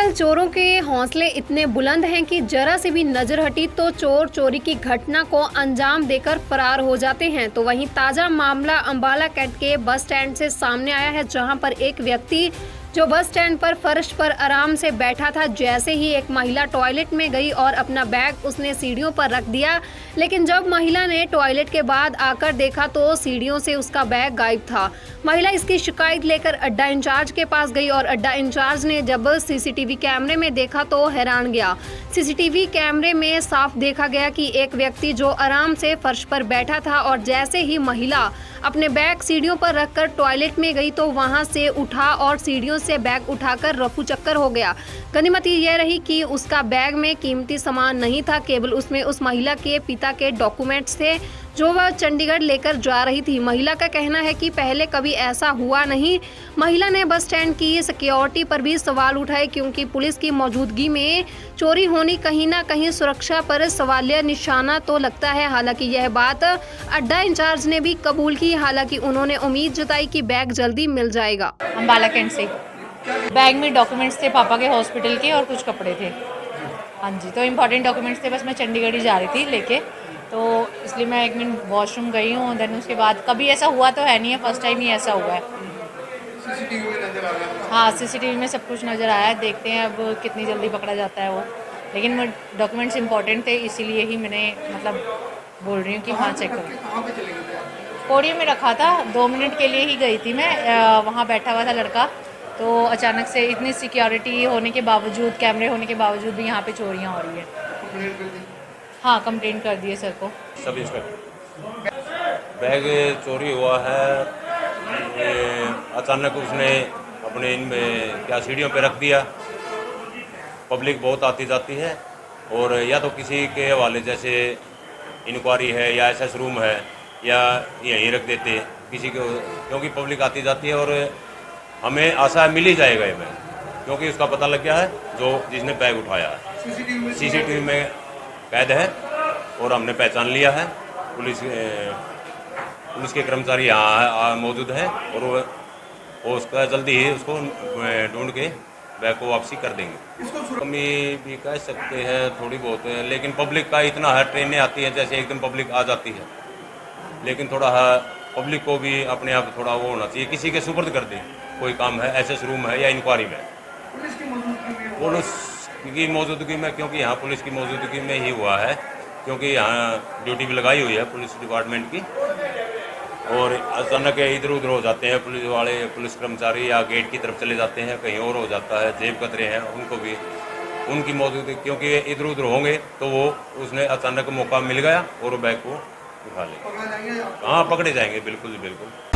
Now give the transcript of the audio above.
आजकल चोरों के हौसले इतने बुलंद हैं कि जरा से भी नजर हटी तो चोर चोरी की घटना को अंजाम देकर फरार हो जाते हैं। तो वहीं ताजा मामला अंबाला कैंट के बस स्टैंड से सामने आया है, जहां पर एक व्यक्ति जो बस स्टैंड पर फर्श पर आराम से बैठा था, जैसे ही एक महिला टॉयलेट में गई और अपना बैग उसने सीढ़ियों पर रख दिया। लेकिन जब महिला ने टॉयलेट के बाद आकर देखा तो सीढ़ियों से उसका बैग गायब था। महिला इसकी शिकायत लेकर अड्डा इंचार्ज के पास गई और अड्डा इंचार्ज ने जब सीसीटीवी कैमरे में देखा तो हैरान गया। सीसीटीवी कैमरे में साफ देखा गया कि एक व्यक्ति जो आराम से फर्श पर बैठा था और जैसे ही महिला अपने बैग सीढ़ियों पर रखकर टॉयलेट में गई तो वहां से उठा और सीढ़ियों से बैग उठाकर रफू चक्कर हो गया। गनीमत यह रही कि उसका बैग में कीमती सामान नहीं था, केवल उसमें उस महिला के पिता के डॉक्यूमेंट्स थे जो वह चंडीगढ़ लेकर जा रही थी। महिला का कहना है कि पहले कभी ऐसा हुआ नहीं। महिला ने बस स्टैंड की सिक्योरिटी पर भी सवाल उठाए, क्योंकि पुलिस की मौजूदगी में चोरी होनी कहीं ना कहीं सुरक्षा पर सवालिया निशाना तो लगता है। हालांकि यह बात अड्डा इंचार्ज ने भी कबूल की। हालांकि उन्होंने उम्मीद जताई कि बैग जल्दी मिल जाएगा। अंबाला कैंट से बैग में डॉक्यूमेंट्स थे पापा के हॉस्पिटल के और कुछ कपड़े थे। हाँ जी, तो इम्पॉर्टेंट डॉक्यूमेंट्स थे, बस मैं चंडीगढ़ ही जा रही थी लेके, तो इसलिए मैं 1 मिनट वॉशरूम गई हूँ। देन उसके बाद कभी ऐसा हुआ तो है नहीं है, फर्स्ट टाइम ही ऐसा हुआ है। सीसीटीवी में नजर आ गया। हाँ, सीसीटीवी में सब कुछ नज़र आया है। देखते हैं अब कितनी जल्दी पकड़ा जाता है वो। लेकिन वो डॉक्यूमेंट्स इंपॉर्टेंट थे, इसीलिए ही मैंने बोल रही हूँ कि हाँ चेक करो। कहाँ पे चले गए थे? पोडियम में रखा था, 2 मिनट के लिए ही गई थी मैं। वहाँ बैठा हुआ था लड़का, तो अचानक से इतनी सिक्योरिटी होने के बावजूद, कैमरे होने के बावजूद भी यहाँ पे चोरियाँ हो रही है। कंप्लेंट कर दी? हाँ, कंप्लेंट कर दिए सर को। सब इंस्पेक्टर बैग चोरी हुआ है। ये अचानक उसने अपने इनमें क्या सीढ़ियों पे रख दिया। पब्लिक बहुत आती जाती है और या तो किसी के हवाले जैसे इंक्वायरी है या एसएस रूम है या यहीं रख देते किसी को, क्योंकि पब्लिक आती जाती है और हमें आशा है मिल ही जाएगा ये बैग, क्योंकि उसका पता लग गया है जो जिसने बैग उठाया है। सीसीटीवी में कैद है और हमने पहचान लिया है। पुलिस के कर्मचारी यहाँ मौजूद हैं और वो उसका जल्दी ही उसको ढूंढ के बैग को वापसी कर देंगे। कमी भी कह सकते हैं थोड़ी बहुत, लेकिन पब्लिक का इतना है, ट्रेनें आती हैं जैसे एकदम पब्लिक आ जाती है, लेकिन थोड़ा पब्लिक को भी अपने आप थोड़ा वो होना चाहिए, किसी के सुपुर्द कर दें। कोई काम है, एसएस रूम है या इंक्वायरी में, पुलिस की मौजूदगी में, क्योंकि यहाँ पुलिस की मौजूदगी में ही हुआ है, क्योंकि यहाँ ड्यूटी भी लगाई हुई है पुलिस डिपार्टमेंट की। और अचानक इधर उधर हो जाते हैं पुलिस वाले, पुलिस कर्मचारी या गेट की तरफ चले जाते हैं, कहीं और हो जाता है। जेब कतरे हैं, उनको भी उनकी मौजूदगी, क्योंकि इधर उधर होंगे तो वो उसने अचानक मौका मिल गया और बैग को उठा ले। हाँ, पकड़े जाएंगे, बिल्कुल बिल्कुल।